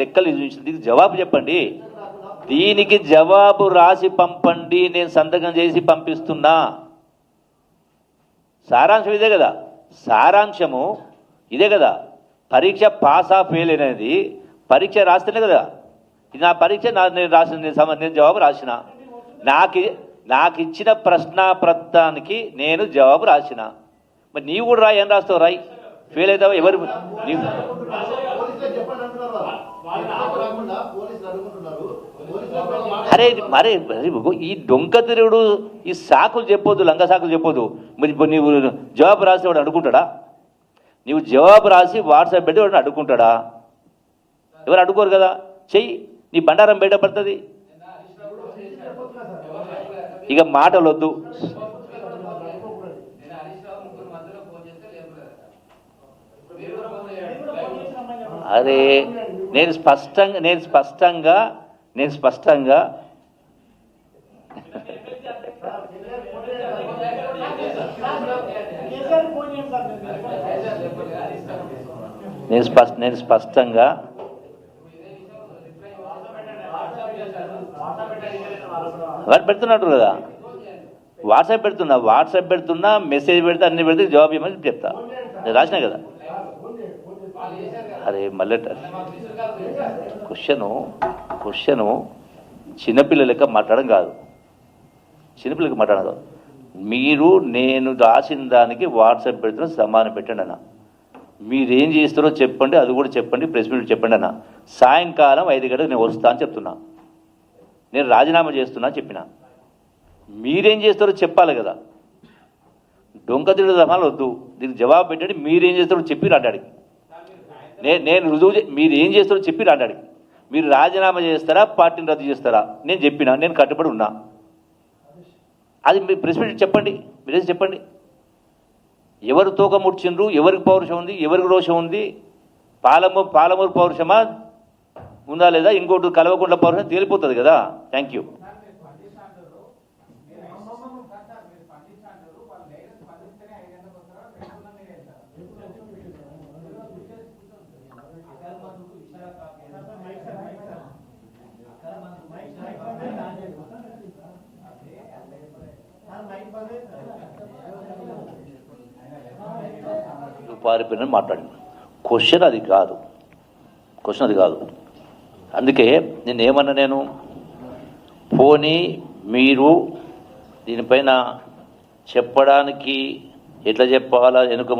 లెక్కలు దీనికి జవాబు చెప్పండి. దీనికి జవాబు రాసి పంపండి, నేను సంతకం చేసి పంపిస్తున్నా. సారాంశం ఇదే కదా, సారాంశము ఇదే కదా. పరీక్ష పాస్ ఆ ఫెయిల్ అనేది పరీక్ష రాస్తేనే కదా. నా పరీక్ష నేను రాసిన, నేను జవాబు రాసిన, నాకు ఇచ్చిన ప్రశ్నాపత్రానికి నేను జవాబు రాసిన. మరి నీవు కూడా రాయి, ఏం రాస్తావు? రాయి, ఫెయిల్ అవుతావా? ఎవరు నీవు? అరే మరే ఈ డొంక తిరుగుడు, ఈ సాకులు చెప్పొద్దు, లంగ సాకులు చెప్పొద్దు. మరి నీవు జవాబు రాసి వాడు అడుగుంటాడా? నీవు జవాబు రాసి వాట్సాప్ పెట్టి వాడిని అడుగుంటాడా? ఎవరు అడుకోరు కదా. చెయ్యి, నీ బండారం బయటపడుతుంది. ఇక మాటలు వద్దు. అరే నేను స్పష్టంగా పెడుతున్నట్టు కదా. వాట్సాప్ పెడుతున్నా, మెసేజ్ పెడితే అన్ని పెడితే జవాబు ఇవ్వమని చెప్తా. నేను రాసినా కదా. అరే మళ్ళీ క్వశ్చను చిన్నపిల్లల లెక్క మాట్లాడడం కాదు, చిన్నపిల్లలకి మాట్లాడడం కాదు. మీరు నేను రాసిన దానికి వాట్సాప్ పెడుతున్న సమానం పెట్టండి అన్న. మీరేం చేస్తారో చెప్పండి, అది కూడా చెప్పండి, ప్రెస్ మీట్ చెప్పండి అన్న. సాయంకాలం 5 గంటలకు నేను వస్తా అని చెప్తున్నా. నేను రాజీనామా చేస్తున్నా అని చెప్పిన. మీరేం చేస్తారో చెప్పాలి కదా. డొంక తిరుడు సమానం వద్దు, దీనికి జవాబు పెట్టండి. మీరేం చేస్తారో చెప్పి రాడాడికి. నేను రుజువు, మీరు ఏం చేస్తారో చెప్పి రాడాడికి. మీరు రాజీనామా చేస్తారా, పార్టీని రద్దు చేస్తారా? నేను చెప్పినా, నేను కట్టుబడి ఉన్నా. అది మీరు ప్రెస్ మీట్ చెప్పండి, మీరేం చెప్పండి. ఎవరు తోక ముడిచిండ్రు, ఎవరికి పౌరుషం ఉంది, ఎవరికి రోషం ఉంది? పాలమూరు పౌరుషమా ఉందా లేదా, ఇంకోటి కలవకుండా పౌరుషం తేలిపోతుంది కదా. Thank you. పారిపోయిన మాట్లాడింది. క్వశ్చన్ అది కాదు. అందుకే నేను పోనీ మీరు దీనిపైన చెప్పడానికి ఎట్లా చెప్పాలా వెనుక